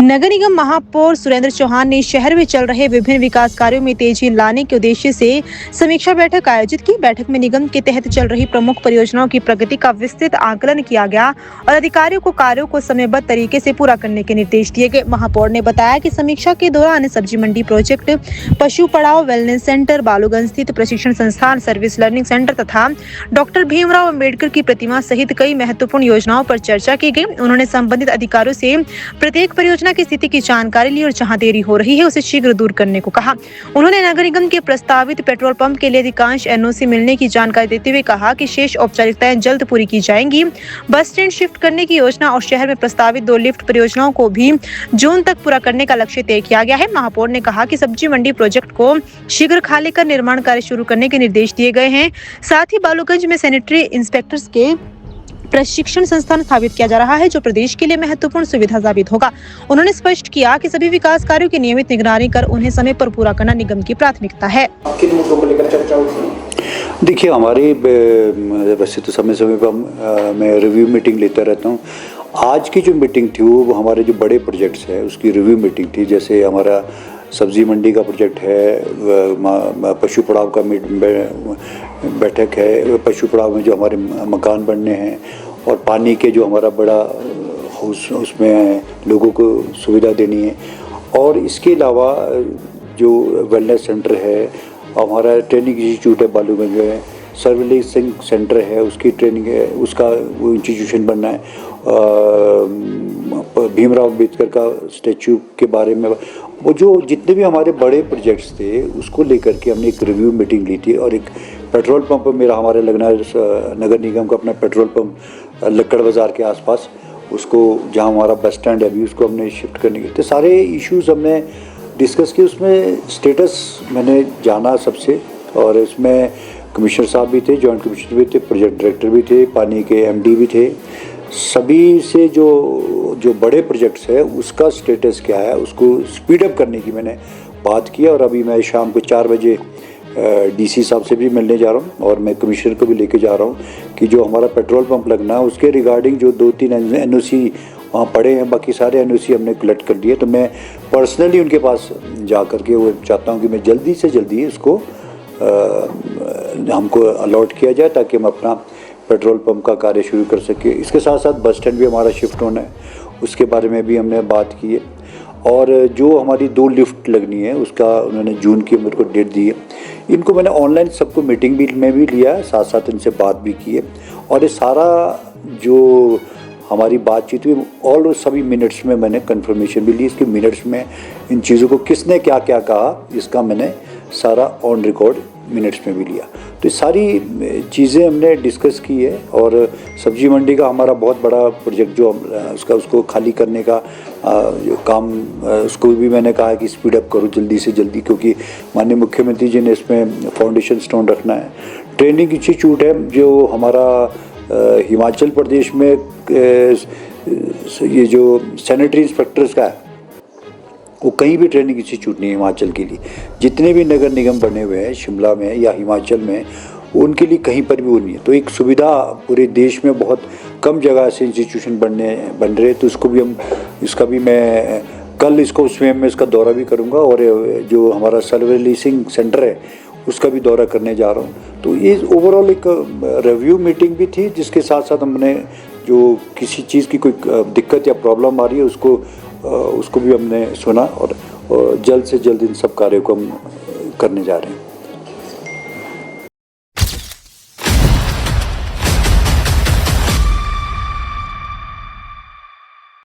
नगर निगम महापौर सुरेंद्र चौहान ने शहर में चल रहे विभिन्न विकास कार्यों में तेजी लाने के उद्देश्य से समीक्षा बैठक आयोजित की। बैठक में निगम के तहत चल रही प्रमुख परियोजनाओं की प्रगति का विस्तृत आकलन किया गया और अधिकारियों को कार्यों को समयबद्ध तरीके से पूरा करने के निर्देश दिए गए। महापौर ने बताया कि समीक्षा के दौरान सब्जी मंडी प्रोजेक्ट, पशु पड़ाव वेलनेस सेंटर, बालूगंज स्थित प्रशिक्षण संस्थान, सर्विस लर्निंग सेंटर तथा डॉक्टर भीमराव अम्बेडकर की प्रतिमा सहित कई महत्वपूर्ण योजनाओं पर चर्चा की गई। उन्होंने संबंधित अधिकारियों से प्रत्येक परियोजना की स्थिति की जानकारी ली और जहां देरी हो रही है उसे शीघ्र दूर करने को कहा। उन्होंने नगर निगम के प्रस्तावित पेट्रोल पंप के लिए अधिकांश एनओसी मिलने की जानकारी देते हुए कहा कि शेष औपचारिकताएं जल्द पूरी की जाएंगी। बस स्टैंड शिफ्ट करने की योजना और शहर में प्रस्तावित 2 लिफ्ट परियोजनाओं को भी जून तक पूरा करने का लक्ष्य तय किया गया है। महापौर ने कहा कि सब्जी मंडी प्रोजेक्ट को शीघ्र खाली कर निर्माण कार्य शुरू करने के निर्देश दिए गए हैं। साथ ही बालूगंज में सैनिटरी इंस्पेक्टर्स के प्रशिक्षण संस्थान स्थापित किया जा रहा है, जो प्रदेश के लिए महत्वपूर्ण सुविधा साबित होगा। उन्होंने स्पष्ट किया कि सभी विकास कार्यों की नियमित निगरानी कर उन्हें समय पर पूरा करना निगम की प्राथमिकता है। किन मुद्दों को लेकर चर्चा होगी? देखिए, हमारी वैसे तो समय समय पर मैं रिव्यू मीटिंग लेता रहता हूँ। आज की जो मीटिंग थी वो हमारे जो बड़े प्रोजेक्ट्स है उसकी रिव्यू मीटिंग थी। जैसे हमारा सब्जी मंडी का प्रोजेक्ट है, पशु पड़ाव का बैठक है, पशु पड़ाव में जो हमारे मकान बनने हैं और पानी के जो हमारा बड़ा उसमें लोगों को सुविधा देनी है। और इसके अलावा जो वेलनेस सेंटर है, हमारा ट्रेनिंग इंस्टीट्यूट है बालूगंज में, सर्विलेंसिंग सेंटर है उसकी ट्रेनिंग है, उसका वो इंस्टीट्यूशन बनना है। भीमराव अम्बेडकर का स्टैचू के बारे में वो जो जितने भी हमारे बड़े प्रोजेक्ट्स थे उसको लेकर के हमने एक रिव्यू मीटिंग ली थी। और एक पेट्रोल पंप मेरा हमारे लगना नगर निगम का अपना पेट्रोल पंप लक्कड़ बाज़ार के आसपास, उसको जहां हमारा बस स्टैंड है अभी उसको हमने शिफ्ट करने के तो सारे इश्यूज़ हमने डिस्कस किए। उसमें स्टेटस मैंने जाना सबसे, और इसमें कमिश्नर साहब भी थे, जॉइंट कमिश्नर भी थे, प्रोजेक्ट डायरेक्टर भी थे, पानी के एमडी भी थे। सभी से जो बड़े प्रोजेक्ट्स है उसका स्टेटस क्या है उसको स्पीड अप करने की मैंने बात की। और अभी मैं शाम को 4 बजे डीसी साहब से भी मिलने जा रहा हूँ और मैं कमिश्नर को भी लेके जा रहा हूँ कि जो हमारा पेट्रोल पंप लगना है उसके रिगार्डिंग जो 2-3 एनओसी वहाँ पड़े हैं, बाकी सारे एनओसी हमने कलेक्ट कर दिए। तो मैं पर्सनली उनके पास जा कर के वो चाहता हूँ कि मैं जल्दी से जल्दी इसको हमको अलॉट किया जाए ताकि हम अपना पेट्रोल पंप का कार्य शुरू कर सके। इसके साथ साथ बस स्टैंड भी हमारा शिफ्ट होना है, उसके बारे में भी हमने बात की है। और जो हमारी 2 लिफ्ट लगनी है उसका उन्होंने जून की मेरे को डेट दी है। इनको मैंने ऑनलाइन सबको मीटिंग में भी लिया है, साथ साथ इनसे बात भी की है। और ये सारा जो हमारी बातचीत हुई और सभी मिनट्स में मैंने कंफर्मेशन भी ली। इसके मिनट्स में इन चीज़ों को किसने क्या क्या कहा इसका मैंने सारा ऑन रिकॉर्ड मिनट्स में भी लिया। तो ये सारी चीज़ें हमने डिस्कस की है। और सब्जी मंडी का हमारा बहुत बड़ा प्रोजेक्ट जो उसको खाली करने का जो काम उसको भी मैंने कहा कि स्पीड अप करो जल्दी से जल्दी, क्योंकि माननीय मुख्यमंत्री जी ने इसमें फाउंडेशन स्टोन रखना है। ट्रेनिंग इंस्टीट्यूट है जो हमारा हिमाचल प्रदेश में ये जो सैनिटरी इंस्पेक्टर्स का है वो कहीं भी ट्रेनिंग इंस्टीट्यूट नहीं है हिमाचल के लिए। जितने भी नगर निगम बने हुए हैं शिमला में या हिमाचल में उनके लिए कहीं पर भी वो नहीं है। तो एक सुविधा पूरे देश में बहुत कम जगह से इंस्टीट्यूशन बन रहे, तो इसका भी मैं कल इसको स्वयं में इसका दौरा भी करूँगा। और जो हमारा सर्विलेंसिंग सेंटर है उसका भी दौरा करने जा रहा हूँ। तो ये ओवरऑल एक रिव्यू मीटिंग भी थी, जिसके साथ साथ हमने जो किसी चीज़ की कोई दिक्कत या प्रॉब्लम आ रही है उसको भी हमने सुना और जल्द से जल्द इन सब कार्यों को हम करने जा रहे हैं।